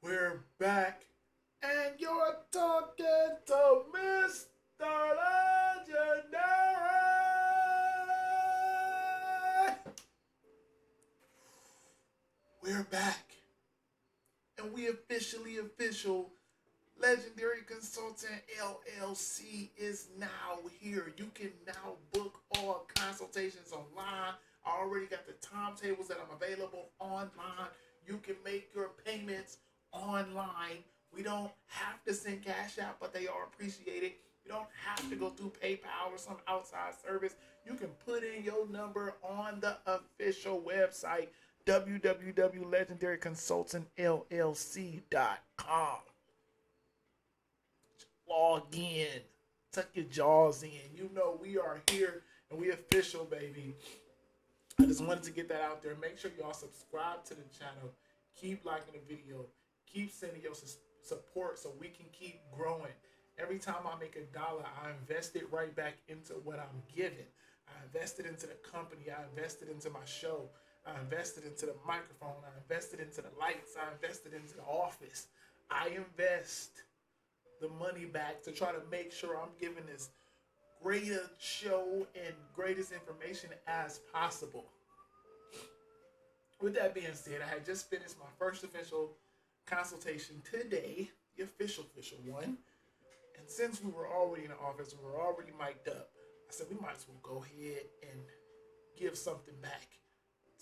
We're back, and you're talking to Mr. Legendary. We're back, and we official. Legendary Consultant LLC is now here. You can now book all consultations online. I already got the timetables that I'm available online. You can make your payments online. We don't have to send cash out, but they are appreciated. You don't have to go through PayPal or some outside service. You can put in your number on the official website, www.legendaryconsultantllc.com. Log in, tuck your jaws in. You know we are here and we official, baby. I just wanted to get that out there. Make sure y'all subscribe to the channel. Keep liking the video. Keep sending your support so we can keep growing. Every time I make $1, I invest it right back into what I'm giving. I invested into the company. I invested into my show. I invested into the microphone. I invested into the lights. I invested into the office. I invest the money back to try to make sure I'm giving this greater show and greatest information as possible. With that being said, I had just finished my first official consultation today, the official one. And since we were already in the office, we were already mic'd up, I said we might as well go ahead and give something back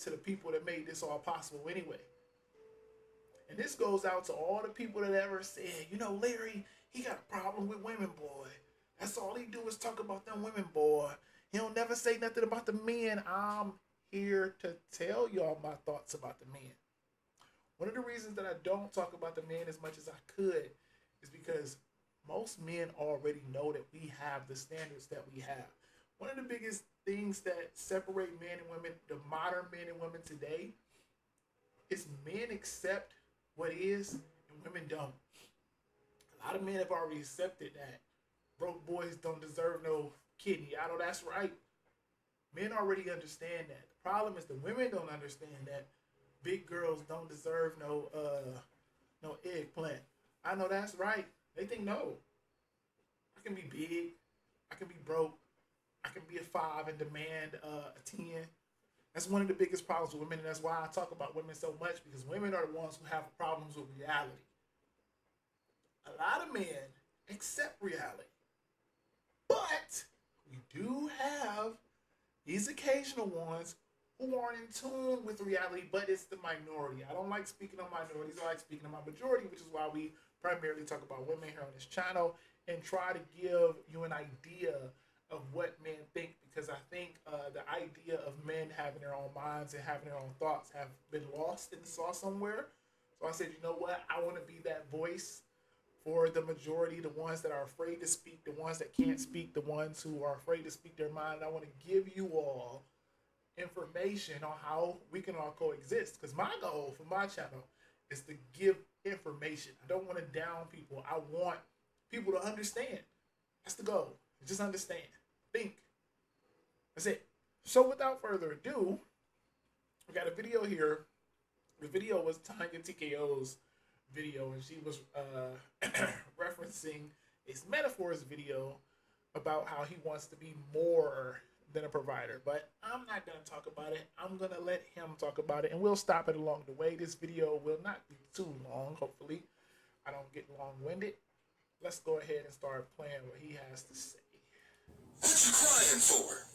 to the people that made this all possible anyway. And this goes out to all the people that ever said, you know, Larry, he got a problem with women, boy. That's all he do is talk about them women, boy. He don't never say nothing about the men. I'm here to tell y'all my thoughts about the men. One of the reasons that I don't talk about the men as much as I could is because most men already know that we have the standards that we have. One of the biggest things that separate men and women, the modern men and women today, is men accept what is and women don't. A lot of men have already accepted that broke boys don't deserve no kidney. I know that's right. Men already understand that. The problem is the women don't understand that big girls don't deserve no eggplant. I know that's right. They think no. I can be big. I can be broke. I can be a 5 and demand a 10. That's one of the biggest problems with women, and that's why I talk about women so much, because women are the ones who have problems with reality. A lot of men accept reality. But we do have these occasional ones who aren't in tune with reality, but it's the minority. I don't like speaking on minorities. I like speaking on my majority, which is why we primarily talk about women here on this channel and try to give you an idea of what men think, because I think the idea of men having their own minds and having their own thoughts have been lost in the sauce somewhere. So I said, you know what? I want to be that voice for the majority, the ones that are afraid to speak, the ones that can't speak, the ones who are afraid to speak their mind. I want to give you all information on how we can all coexist. Because my goal for my channel is to give information. I don't want to down people. I want people to understand. That's the goal. Just understand. Think. That's it. So without further ado, we got a video here. The video was Tanya TKO's video, and she was referencing his metaphors video about how he wants to be more than a provider. But I'm not going to talk about it. I'm going to let him talk about it, and we'll stop it along the way. This video will not be too long, hopefully. I don't get long-winded. Let's go ahead and start playing what he has to say. What you crying for?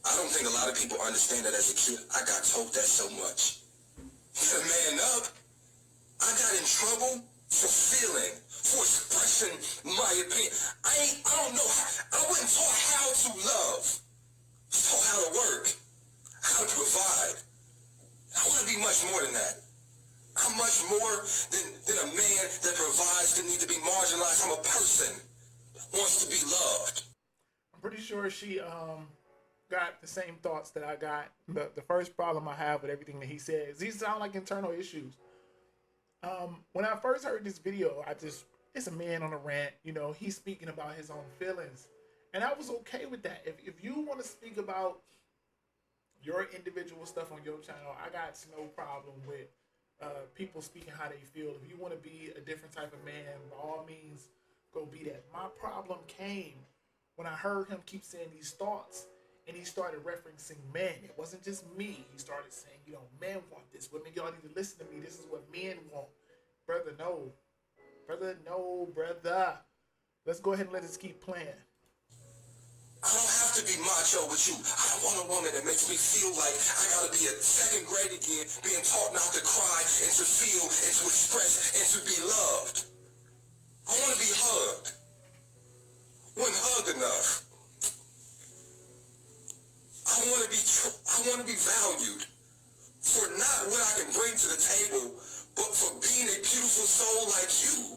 I don't think a lot of people understand that as a kid, I got told that so much. You gotta man up. I got in trouble for feeling, for expressing my opinion. I don't know how, I wasn't taught how to love. I was taught how to work, how to provide. I want to be much more than that. I'm much more than a man that provides that need to be marginalized. I'm a person that wants to be loved. I'm pretty sure she got the same thoughts that I got. The first problem I have with everything that he says, these sound like internal issues. When I first heard this video, it's a man on a rant, you know, he's speaking about his own feelings. And I was okay with that. If you want to speak about your individual stuff on your channel, I got no problem with people speaking how they feel. If you want to be a different type of man, by all means, go be that. My problem came when I heard him keep saying these thoughts, and he started referencing men. It wasn't just me. He started saying, men want this. Women, y'all need to listen to me. This is what men want. Brother, no. Brother, no, brother. Let's go ahead and let us keep playing. I don't have to be macho with you. I don't want a woman that makes me feel like I gotta be at second grade again, being taught not to cry and to feel and to express and to be loved. I want to be hugged. When hugged enough. I want to be valued for not what I can bring to the table, but for being a beautiful soul like you.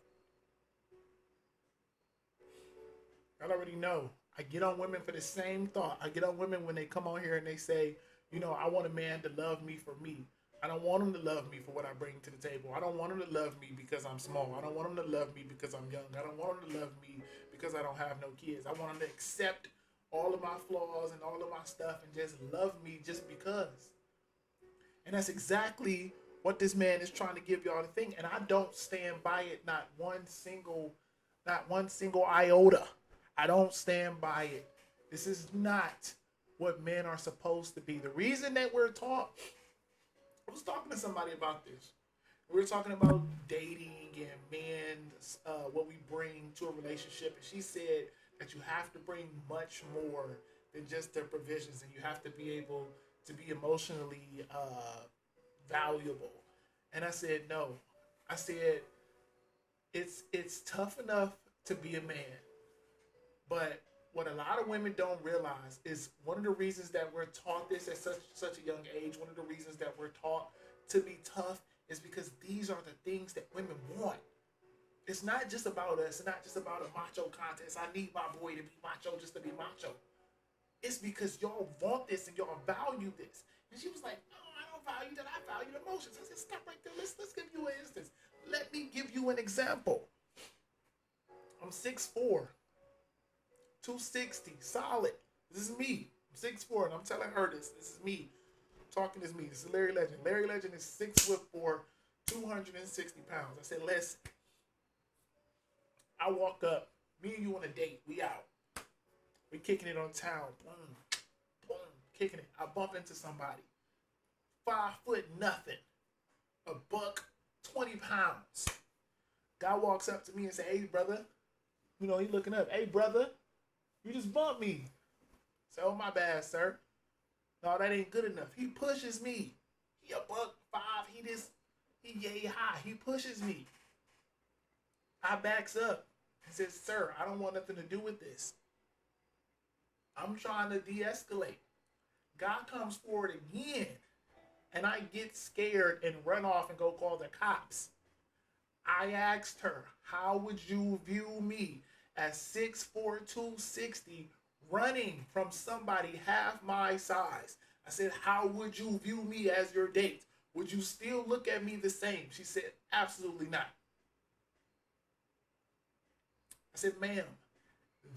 I already know. I get on women for the same thought. I get on women when they come on here and they say, I want a man to love me for me. I don't want him to love me for what I bring to the table. I don't want him to love me because I'm small. I don't want him to love me because I'm young. I don't want him to love me because I don't have no kids. I want him to accept all of my flaws and all of my stuff and just love me just because. And that's exactly what this man is trying to give y'all to think. And I don't stand by it, not one single iota. I don't stand by it. This is not what men are supposed to be. The reason that we're taught, I was talking to somebody about this. We were talking about dating and men, what we bring to a relationship. And she said that you have to bring much more than just their provisions. And you have to be able to be emotionally valuable. And I said, no. I said, it's tough enough to be a man. But what a lot of women don't realize is one of the reasons that we're taught this at such a young age, one of the reasons that we're taught to be tough is because these are the things that women want. It's not just about us. It's not just about a macho contest. I need my boy to be macho just to be macho. It's because y'all want this and y'all value this. And she was like, oh, I don't value that. I value emotions. I said, stop right there. Let's give you an instance. Let me give you an example. I'm 6'4". 260, solid. This is me. I'm 6'4", and I'm telling her this. This is me. Talking is me. This is Larry Legend. Larry Legend is 6'4", 260 pounds. I said, listen. I walk up. Me and you on a date. We out. We kicking it on town. Boom. Boom. Kicking it. I bump into somebody. 5 foot nothing. A buck, 20 pounds. Guy walks up to me and say, hey, brother. He looking up. Hey, brother. You just bumped me. So, oh, my bad, sir. No, that ain't good enough. He pushes me. He a buck 5. He yay high. He pushes me. I backs up and says, sir, I don't want nothing to do with this. I'm trying to de-escalate. Guy comes forward again, and I get scared and run off and go call the cops. I asked her, how would you view me as 6'4", 260, running from somebody half my size? I said, how would you view me as your date? Would you still look at me the same? She said, absolutely not. I said, ma'am,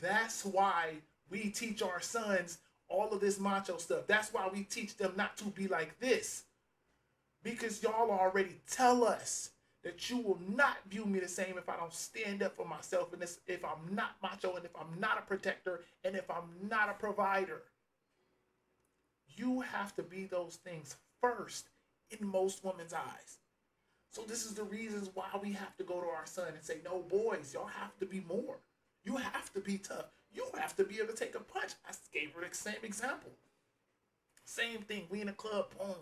that's why we teach our sons all of this macho stuff. That's why we teach them not to be like this. Because y'all already tell us that you will not view me the same if I don't stand up for myself, and if I'm not macho, and if I'm not a protector, and if I'm not a provider. You have to be those things first in most women's eyes. So this is the reasons why we have to go to our son and say, no, boys, y'all have to be more. You have to be tough. You have to be able to take a punch. I gave her the same example. Same thing. We in a club. Boom,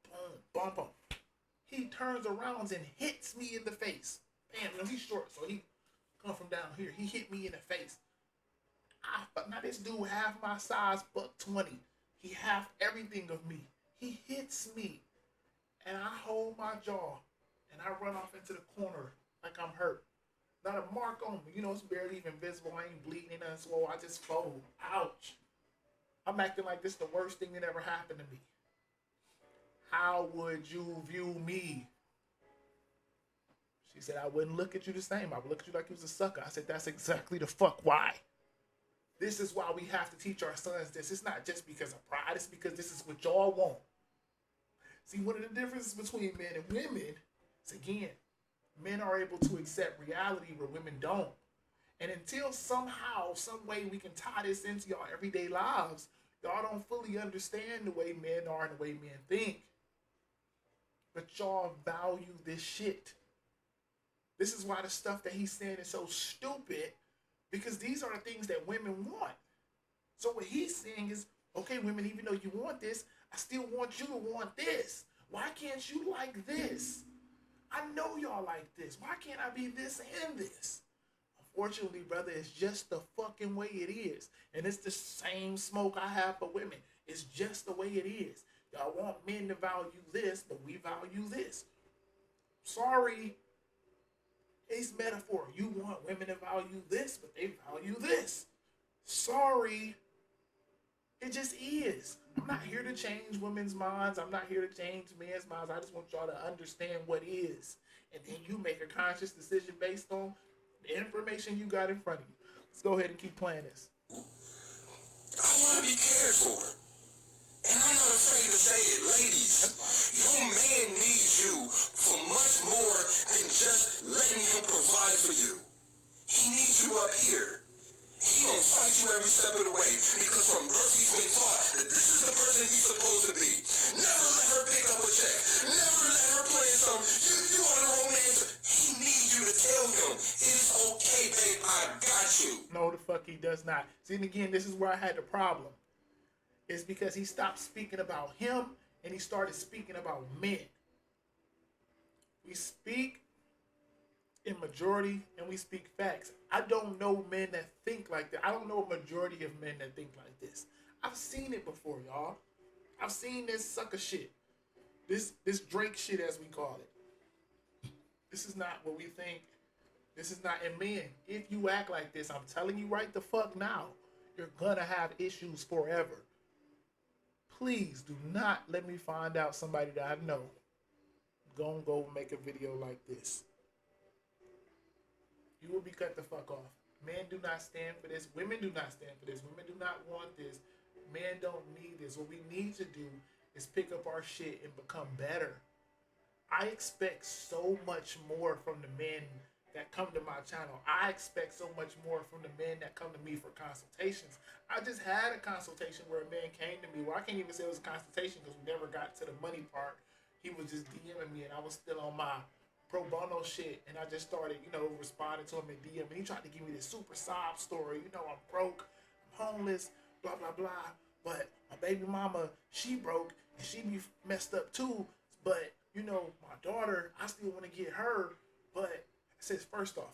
boom, bump him. He turns around and hits me in the face. Bam, he's short, so he come from down here. He hit me in the face. Now this dude half my size, buck 20. He half everything of me. He hits me. And I hold my jaw. And I run off into the corner like I'm hurt. Not a mark on me. It's barely even visible. I ain't bleeding and swole. I just fold. Ouch. I'm acting like this is the worst thing that ever happened to me. How would you view me? She said, I wouldn't look at you the same. I would look at you like you was a sucker. I said, that's exactly the fuck why. This is why we have to teach our sons this. It's not just because of pride. It's because this is what y'all want. See, one of the differences between men and women is, again, men are able to accept reality where women don't. And until somehow, some way we can tie this into y'all everyday lives, y'all don't fully understand the way men are and the way men think. But y'all value this shit. This is why the stuff that he's saying is so stupid, because these are the things that women want. So what he's saying is, okay, women, even though you want this, I still want you to want this. Why can't you like this? I know y'all like this. Why can't I be this and this? Unfortunately, brother, it's just the fucking way it is. And it's the same smoke I have for women. It's just the way it is. Y'all want men to value this, but we value this. Sorry. It's metaphor. You want women to value this, but they value this. Sorry. It just is. I'm not here to change women's minds. I'm not here to change men's minds. I just want y'all to understand what is. And then you make a conscious decision based on the information you got in front of you. Let's go ahead and keep playing this. I want to be cared for. And I'm not afraid to say it, ladies. Your man needs you for much more than just letting him provide for you. He needs you up here. He gonna fight you every step of the way because from birth he's been taught that this is the person he's supposed to be. Never let her pick up a check. Never let her play some. You want a romance? He needs you to tell him it's okay, babe. I got you. No, the fuck he does not. See, and again, this is where I had the problem. It's because he stopped speaking about him and he started speaking about men. We speak in majority and we speak facts. I don't know men that think like that. I don't know a majority of men that think like this. I've seen it before, y'all. I've seen this sucker shit. This Drake shit, as we call it. This is not what we think. This is not, and men, if you act like this, I'm telling you right the fuck now, you're gonna have issues forever. Please do not let me find out somebody that I know gonna go make a video like this. You will be cut the fuck off. Men do not stand for this. Women do not stand for this. Women do not want this. Men don't need this. What we need to do is pick up our shit and become better. I expect so much more from the men that come to my channel. I expect so much more from the men that come to me for consultations. I just had a consultation where a man came to me. Well, I can't even say it was a consultation because we never got to the money part. He was just DMing me and I was still on my pro bono shit. And I just started, responding to him in DM. And he tried to give me this super sob story. I'm broke, I'm homeless, blah, blah, blah. But my baby mama, she broke and she be messed up too. But, my daughter, I still want to get her. But it says, first off,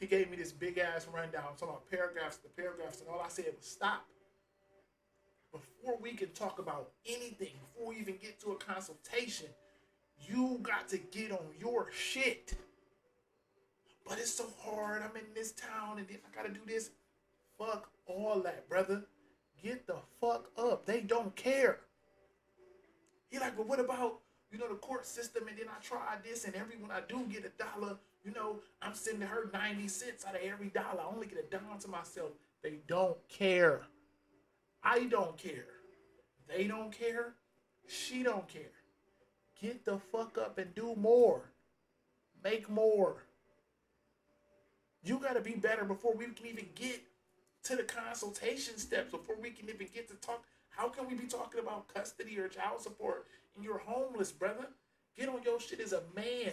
he gave me this big ass rundown. I'm talking about paragraphs, and all I said was stop. Before we can talk about anything, before we even get to a consultation, you got to get on your shit. But it's so hard. I'm in this town, and then I gotta do this. Fuck all that, brother. Get the fuck up. They don't care. He like, but what about, the court system, and then I tried this, and when I do get $1, I'm sending her 90 cents out of every dollar. I only get $1 to myself. They don't care. I don't care. They don't care. She don't care. Get the fuck up and do more. Make more. You gotta be better before we can even get to the consultation steps, before we can even get to talk. How can we be talking about custody or child support and you're homeless, brother? Get on your shit as a man.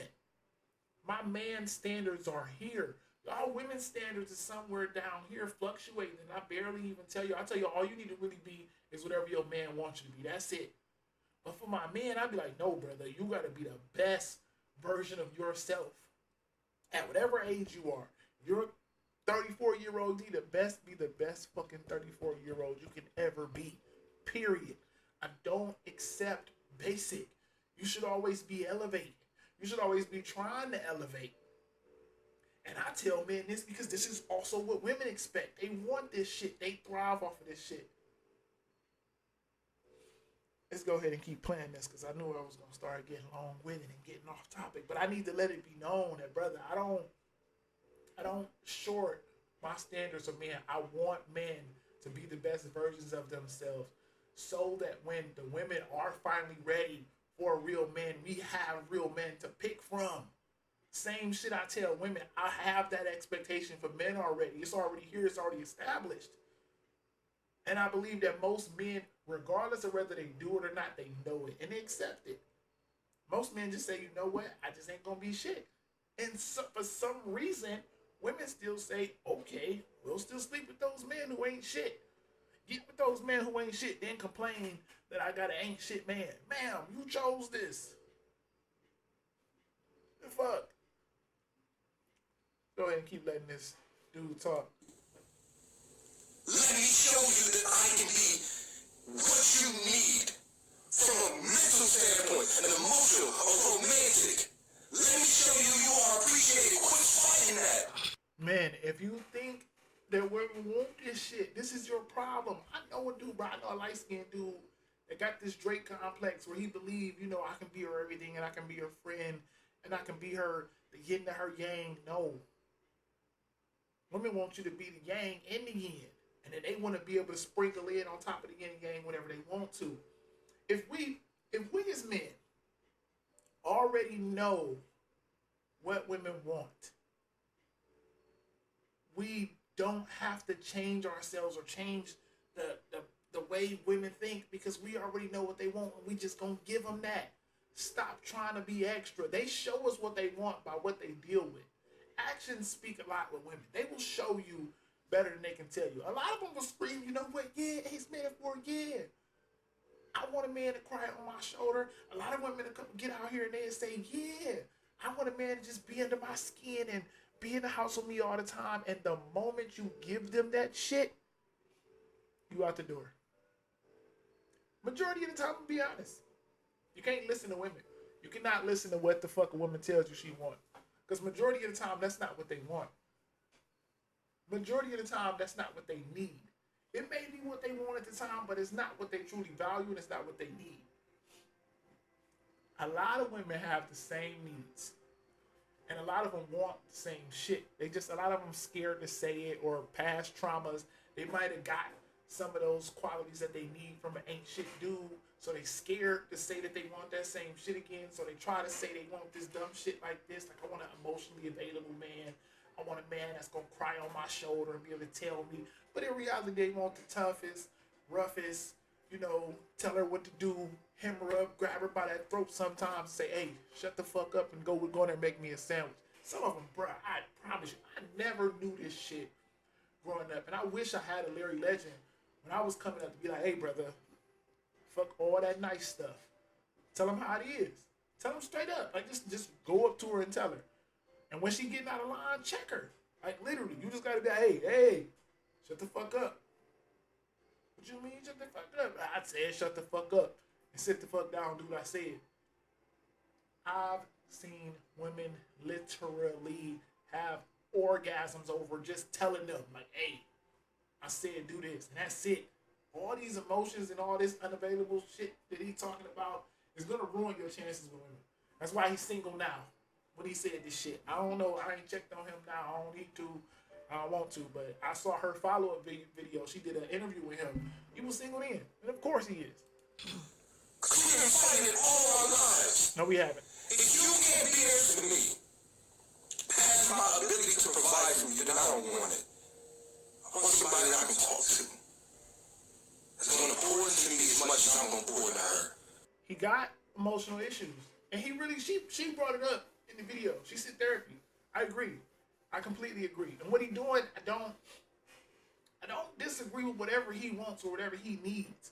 My man standards are here. Y'all women's standards is somewhere down here fluctuating, and I barely even tell you. I tell you, all you need to really be is whatever your man wants you to be. That's it. But for my man, I'd be like, no, brother, you got to be the best version of yourself. At whatever age you are. You're 34-year-old, be the best fucking 34-year-old you can ever be. Period. I don't accept basic. You should always be elevating. You should always be trying to elevate. And I tell men this because this is also what women expect. They want this shit. They thrive off of this shit. Let's go ahead and keep playing this because I knew I was going to start getting long-winded and getting off topic. But I need to let it be known that, brother, I don't short my standards of men. I want men to be the best versions of themselves. so that when the women are finally ready for a real man, we have real men to pick from. Same shit I tell women. I have that expectation for men already. It's already here. It's already established. And I believe that most men, regardless of whether they do it or not, they know it and they accept it. Most men just say, you know what? I just ain't going to be shit. And so, for some reason, women still say, okay, we'll still sleep with those men who ain't shit. Get with those men who ain't shit, then complain that I got an ain't shit man. Ma'am, you chose this. The fuck? Go ahead and keep letting this dude talk. Let me show you that I can be what you need from a mental standpoint, an emotional, a romantic. Let me show you are appreciated. Quit fighting that. Man, if you think that women want this shit, this is your problem. I know a dude, bro. I know a light-skinned dude that got this Drake complex where he believe, you know, I can be her everything and I can be her friend and I can be her, the yin to her yang. No. Women want you to be the yang and the yin. And then they want to be able to sprinkle in on top of the yin and yang whenever they want to. If we as men already know what women want, we don't have to change ourselves or change the way women think, because we already know what they want and we just gonna give them that. Stop trying to be extra. They show us what they want by what they deal with. Actions speak a lot with women. They will show you better than they can tell you. A lot of them will scream, you know what, yeah, Ace Metaphor, yeah. I want a man to cry on my shoulder. A lot of women will get out here and they say, yeah, I want a man to just be under my skin and be in the house with me all the time. And the moment you give them that shit, you out the door. Majority of the time, be honest. You can't listen to women. You cannot listen to what the fuck a woman tells you she wants. Because majority of the time, that's not what they want. Majority of the time, that's not what they need. It may be what they want at the time, but it's not what they truly value and it's not what they need. A lot of women have the same needs. And a lot of them want the same shit. A lot of them scared to say it, or past traumas. They might have got some of those qualities that they need from an ain't shit dude. So they scared to say that they want that same shit again. So they try to say they want this dumb shit like this. Like, I want an emotionally available man. I want a man that's going to cry on my shoulder and be able to tell me. But in reality, they want the toughest, roughest, you know, tell her what to do, hem her up, grab her by that throat sometimes, say, hey, shut the fuck up and go there and make me a sandwich. Some of them, bro, I promise you, I never knew this shit growing up. And I wish I had a Larry Legend when I was coming up to be like, hey, brother, fuck all that nice stuff. Tell him how it is. Tell him straight up. Like, just go up to her and tell her. And when she getting out of line, check her. Like, literally, you just gotta be like, hey, shut the fuck up. What you mean, shut the fuck up? I said, shut the fuck up. And sit the fuck down, do what I said. I've seen women literally have orgasms over just telling them, like, hey, I said do this, and that's it. All these emotions and all this unavailable shit that he's talking about is gonna ruin your chances with women. That's why he's single now. When he said this shit, I don't know. I ain't checked on him now. I don't need to. I don't want to. But I saw her follow-up video. She did an interview with him. He was single then, and of course he is. Cause we've been fighting all our lives. No, we haven't. If you can't be there for me, past my ability to provide for you, then I don't want it. I want somebody that I can talk to. That's gonna pour into me as much as I'm gonna pour into her. He got emotional issues, and he really she brought it up in the video. She said therapy. I agree. I completely agree. And what he doing, I don't disagree with whatever he wants or whatever he needs.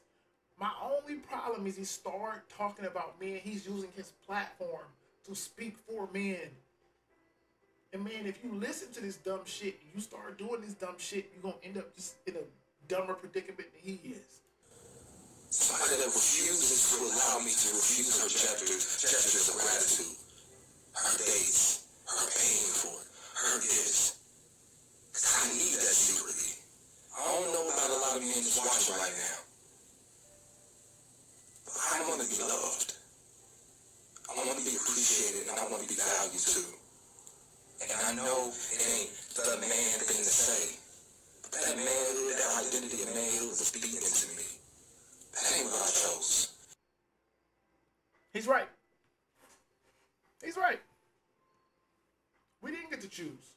My only problem is he started talking about men. He's using his platform to speak for men. And man, if you listen to this dumb shit and you start doing this dumb shit, you're gonna end up just in a dumber predicament than he is. Somebody that refuses to allow me to refuse her gestures of gratitude. Her dates, her paying for it, her gifts. Cause I need that secretly. I don't know about a lot of men just watching right now. But I want to be loved. I want to be appreciated, and I want to be valued too. And I know it ain't the man thing to say. But that manhood, that identity of manhood was beaten into me. That ain't what I chose. He's right. He's right. We didn't get to choose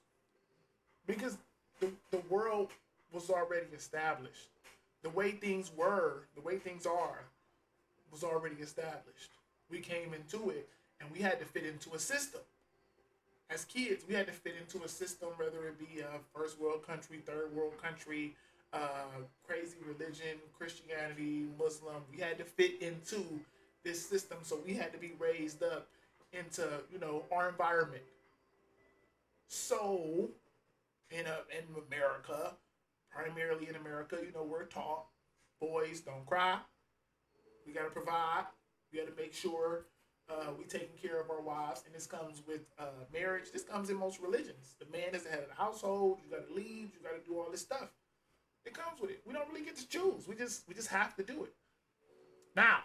because the world was already established. The way things were, the way things are, was already established. We came into it and we had to fit into a system. As kids, we had to fit into a system, whether it be a first world country, third world country, crazy religion, Christianity, Muslim. We had to fit into this system, so we had to be raised up into our environment. So in America, primarily in America, we're taught boys don't cry. We got to provide. We got to make sure we taking care of our wives, and this comes with marriage. This comes in most religions. The man is the head of the household. You got to lead. You got to do all this stuff. It comes with it. We don't really get to choose. We just have to do it. Now,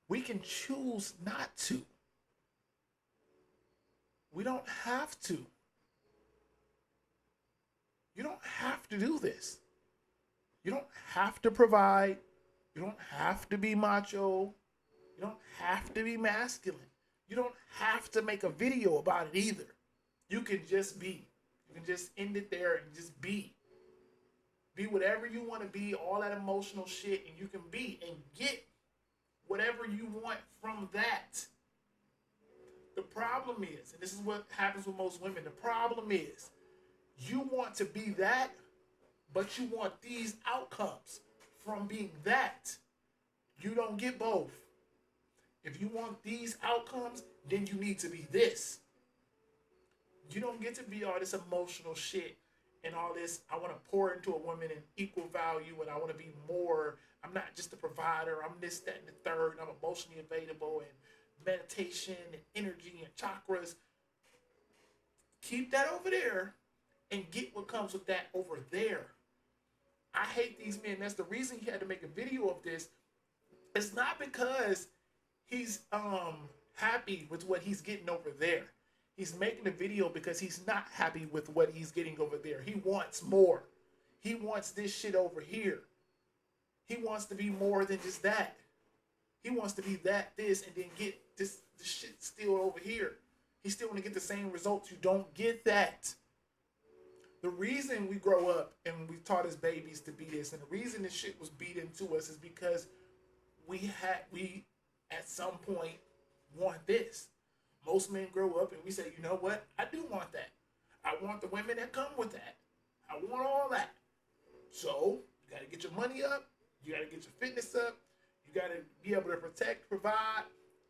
we can choose not to. We don't have to. You don't have to do this. You don't have to provide. You don't have to be macho. You don't have to be masculine. You don't have to make a video about it either. You can just be. You can just end it there and just be. Be whatever you want to be, all that emotional shit, and you can be and get whatever you want from that. The problem is, and this is what happens with most women, the problem is you want to be that, but you want these outcomes from being that. You don't get both. If you want these outcomes, then you need to be this. You don't get to be all this emotional shit and all this. I want to pour into a woman in equal value, and I want to be more. I'm not just a provider. I'm this, that, and the third. I'm emotionally available, and meditation and energy and chakras. Keep that over there and get what comes with that over there. I hate these men. That's the reason he had to make a video of this. It's not because he's happy with what he's getting over there. He's making a video because he's not happy with what he's getting over there. He wants more. He wants this shit over here. He wants to be more than just that. He wants to be that, this, and then get this shit still over here. He still want to get the same results. You don't get that. The reason we grow up and we taught as babies to be this, and the reason this shit was beat into us is because we at some point want this. Most men grow up and we say, you know what? I do want that. I want the women that come with that. I want all that. So you got to get your money up. You got to get your fitness up. You got to be able to protect, provide,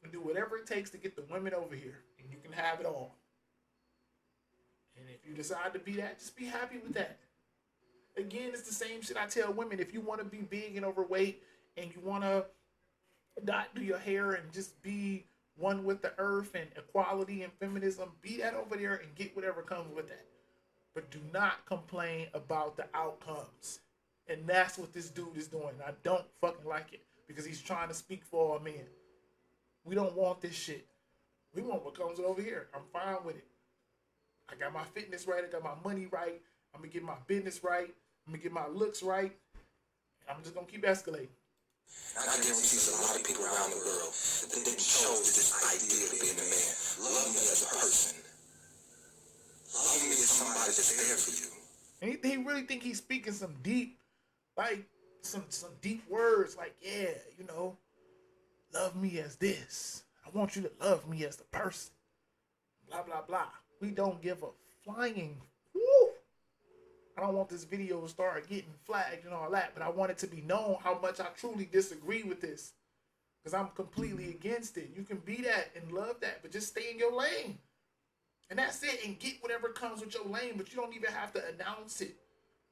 and do whatever it takes to get the women over here. And you can have it all. And if you decide to be that, just be happy with that. Again, it's the same shit I tell women. If you want to be big and overweight and you want to not do your hair and just be one with the earth and equality and feminism, be that over there and get whatever comes with that. But do not complain about the outcomes. And that's what this dude is doing. I don't fucking like it because he's trying to speak for all men. We don't want this shit. We want what comes over here. I'm fine with it. I got my fitness right. I got my money right. I'm going to get my business right. I'm going to get my looks right. I'm just going to keep escalating. I guarantee there's a lot of people around the world that didn't chose this idea of being a man. Love me as a person. Love me as somebody that's there for you. And he really think he's speaking some deep, like, some deep words. Like, yeah, love me as this. I want you to love me as the person. Blah, blah, blah. We don't give a flying whoo. I don't want this video to start getting flagged and all that, but I want it to be known how much I truly disagree with this. Because I'm completely against it. You can be that and love that, but just stay in your lane. And that's it, and get whatever comes with your lane, but you don't even have to announce it.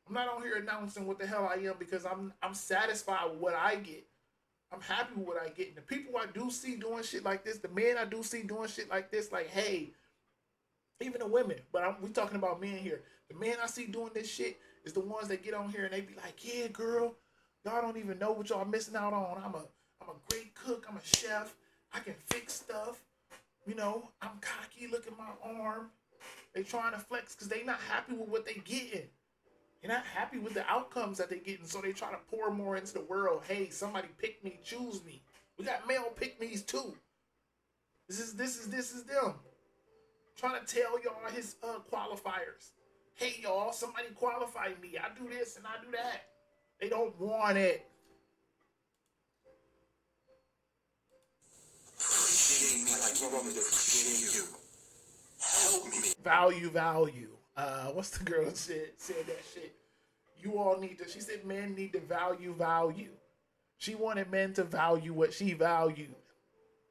I'm not on here announcing what the hell I am because I'm satisfied with what I get. I'm happy with what I get. And the people I do see doing shit like this, the men I do see doing shit like this, like, hey, even the women, but we talking about men here. The men I see doing this shit is the ones that get on here and they be like, yeah, girl, y'all don't even know what y'all missing out on. I'm a great cook. I'm a chef. I can fix stuff. I'm cocky. Look at my arm. They trying to flex because they not happy with what they getting. They're not happy with the outcomes that they're getting, so they try to pour more into the world. Hey, somebody pick me, choose me. We got male pick me's too. This is them trying to tell y'all his qualifiers. Hey y'all, somebody qualify me. I do this and I do that. They don't want it. Appreciate me like you want me to appreciate you. Help me. Value. What's the girl that said that shit? You all need to. She said men need to value. She wanted men to value what she valued.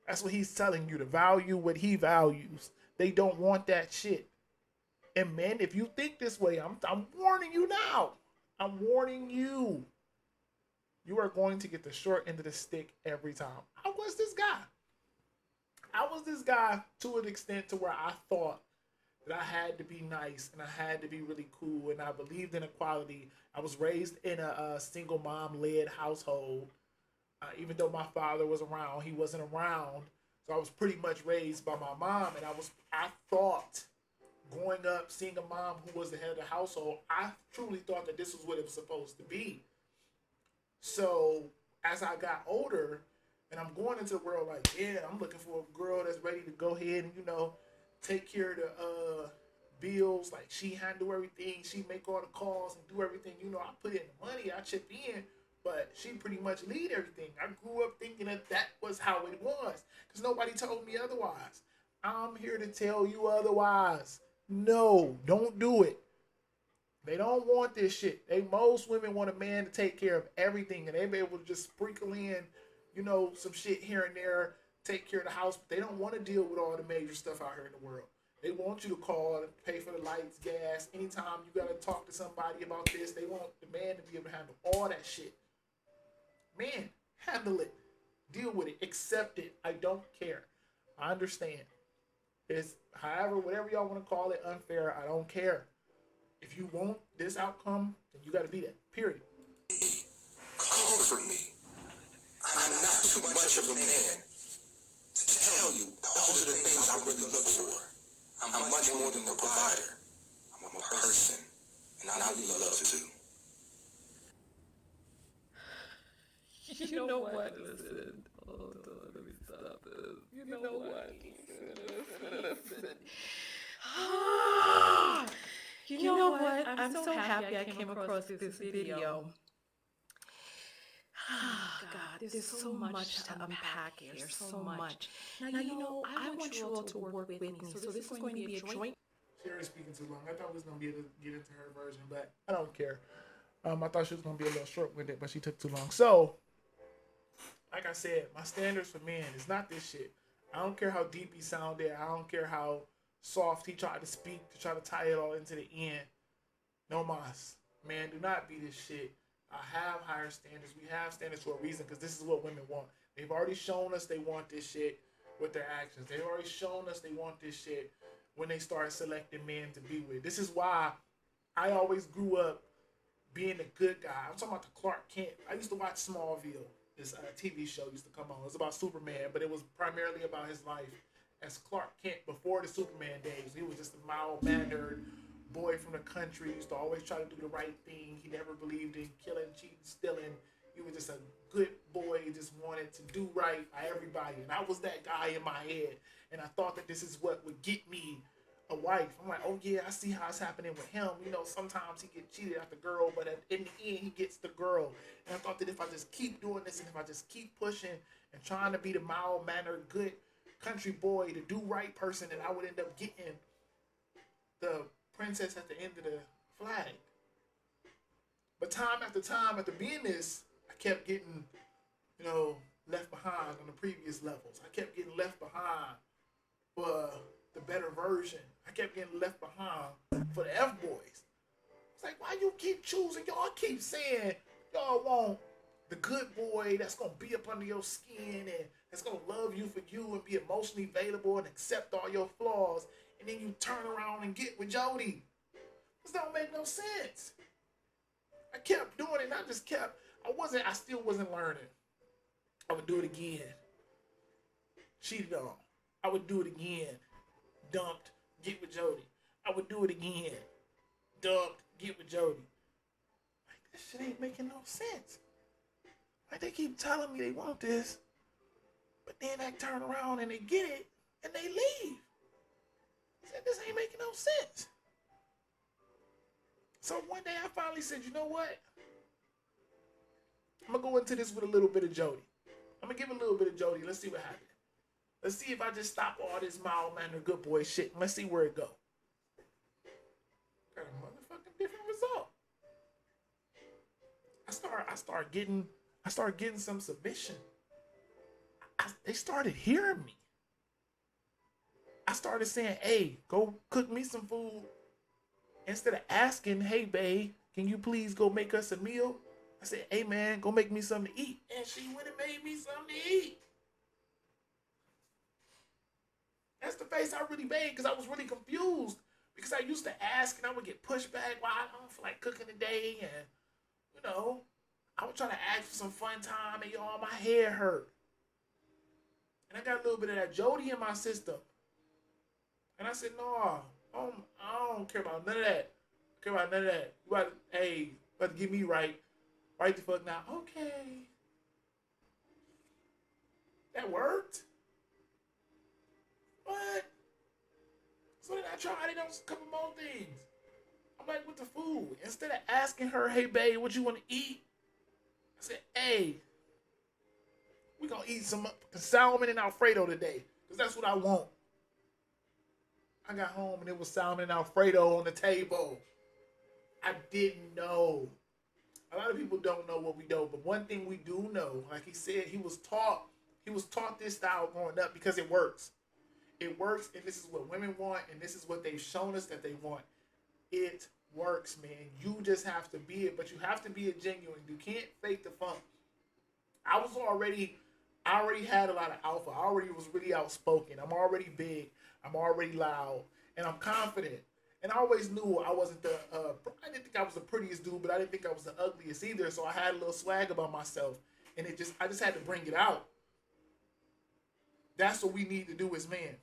That's what he's telling you, to value what he values. They don't want that shit. And men, if you think this way, I'm warning you now. I'm warning you. You are going to get the short end of the stick every time. I was this guy to an extent to where I thought that I had to be nice and I had to be really cool and I believed in equality. I was raised in a single mom led household. Even though my father was around, he wasn't around. So I was pretty much raised by my mom, and I thought growing up, seeing a mom who was the head of the household, I truly thought that this was what it was supposed to be. So as I got older, and I'm going into the world like, yeah, I'm looking for a girl that's ready to go ahead and, take care of the bills. Like, she handle everything. She make all the calls and do everything. I put in the money. I chip in. But she pretty much lead everything. I grew up thinking that was how it was. Because nobody told me otherwise. I'm here to tell you otherwise. No, don't do it. They don't want this shit. Most women want a man to take care of everything. And they be able to just sprinkle in, some shit here and there, take care of the house. But they don't want to deal with all the major stuff out here in the world. They want you to call and pay for the lights, gas. Anytime you got to talk to somebody about this, they want the man to be able to handle all that shit. Man, handle it. Deal with it. Accept it. I don't care. I understand. It's however, whatever y'all want to call it, unfair. I don't care. If you want this outcome, then you got to be that. Period. Comfort me. I'm not too much of a man to tell you those are the things I really look for. I'm much more than a provider. I'm a person, and I really love too. You know what? Listen. Hold on, let me stop this. You know what? Listen. You know what? I'm so happy I came across this video. God, there's so much to unpack here, so much. Now, I want you all to work with me, so this is going to be a joint. She already speaking too long. I thought we was going to be able to get into her version, but I don't care. I thought she was going to be a little short-winded, but she took too long. So, like I said, my standards for men is not this shit. I don't care how deep he sounded. I don't care how soft he tried to speak to try to tie it all into the end. No mas. Man, do not be this shit. I have higher standards. We have standards for a reason because this is what women want. They've already shown us they want this shit with their actions. They've already shown us they want this shit when they start selecting men to be with. This is why I always grew up being a good guy. I'm talking about the Clark Kent. I used to watch Smallville. This TV show used to come on. It was about Superman, but it was primarily about his life as Clark Kent before the Superman days. He was just a mild-mannered boy from the country. He used to always try to do the right thing. He never believed in killing, cheating, stealing. He was just a good boy. He just wanted to do right by everybody. And I was that guy in my head. And I thought that this is what would get me a wife. I'm like, oh yeah, I see how it's happening with him. Sometimes he gets cheated at the girl, but in the end, he gets the girl. And I thought that if I just keep doing this and if I just keep pushing and trying to be the mild-mannered, good country boy, the do-right person, that I would end up getting the princess at the end of the flag. But time after time, after being this, I kept getting, left behind on the previous levels. I kept getting left behind for the better version. I kept getting left behind for the F-boys. It's like, why you keep choosing? Y'all keep saying y'all want the good boy that's going to be up under your skin and that's going to love you for you and be emotionally available and accept all your flaws. And then you turn around and get with Jody. This don't make no sense. I kept doing it and I still wasn't learning. I would do it again. Cheated on. I would do it again. Dumped, get with Jody. I would do it again. Dumped, get with Jody. this shit ain't making no sense. Like, they keep telling me they want this, but then they turn around and they get it and they leave. I said, this ain't making no sense. So one day I finally said, you know what? I'm gonna go into this with a little bit of Jody. I'm gonna give a little bit of Jody. Let's see what happens. Let's see if I just stop all this mild mannered good boy shit. Let's see where it go. Got a motherfucking different result. I start getting some submission. They started hearing me. I started saying, hey, go cook me some food. Instead of asking, hey, babe, can you please go make us a meal? I said, hey, man, go make me something to eat. And she went and made me something to eat. That's the face I really made because I was really confused. Because I used to ask and I would get pushed back while I don't feel like cooking today. And, you know, I would try to ask for some fun time and y'all, my head hurt. And I got a little bit of that Jody in my system. And I said, no, I don't care about none of that. I care about none of that. You about to get me right. Right the fuck now. Okay. That worked. What? So then I tried it on a couple more things. I'm like, with the food. Instead of asking her, hey, babe, what you want to eat? I said, hey, we going to eat some salmon and Alfredo today. Because that's what I want. I got home and it was salmon and Alfredo on the table. I didn't know. A lot of people don't know what we know. But one thing we do know, like he said, he was taught this style growing up because it works. It works, and this is what women want, and this is what they've shown us that they want. It works, man. You just have to be it, but you have to be it genuine. You can't fake the funk. I already had a lot of alpha. I already was really outspoken. I'm already big. I'm already loud, and I'm confident. And I always knew I wasn't I didn't think I was the prettiest dude, but I didn't think I was the ugliest either. So I had a little swag about myself, and I just had to bring it out. That's what we need to do as men.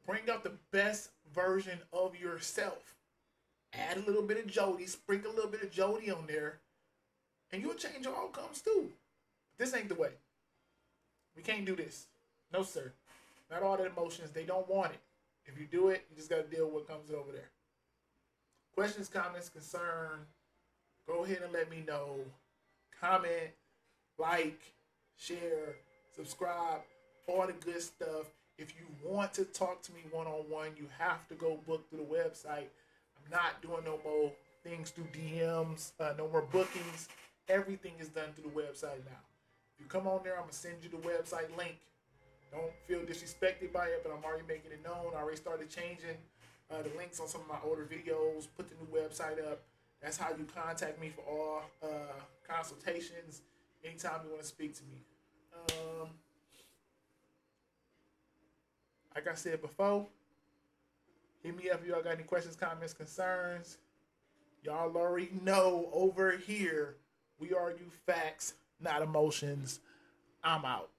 Bring out the best version of yourself. Add a little bit of Jody, sprinkle a little bit of Jody on there, and you'll change your outcomes too. This ain't the way. We can't do this. No, sir. Not all the emotions. They don't want it. If you do it, you just got to deal with what comes over there. Questions, comments, concern, go ahead and let me know. Comment, like, share, subscribe, all the good stuff. If you want to talk to me one-on-one, you have to go book through the website. I'm not doing no more things through DMs, no more bookings. Everything is done through the website now. If you come on there, I'm going to send you the website link. Don't feel disrespected by it, but I'm already making it known. I already started changing the links on some of my older videos, put the new website up. That's how you contact me for all consultations anytime you want to speak to me. Like I said before, hit me up if y'all got any questions, comments, concerns. Y'all already know over here, we argue facts, not emotions. I'm out.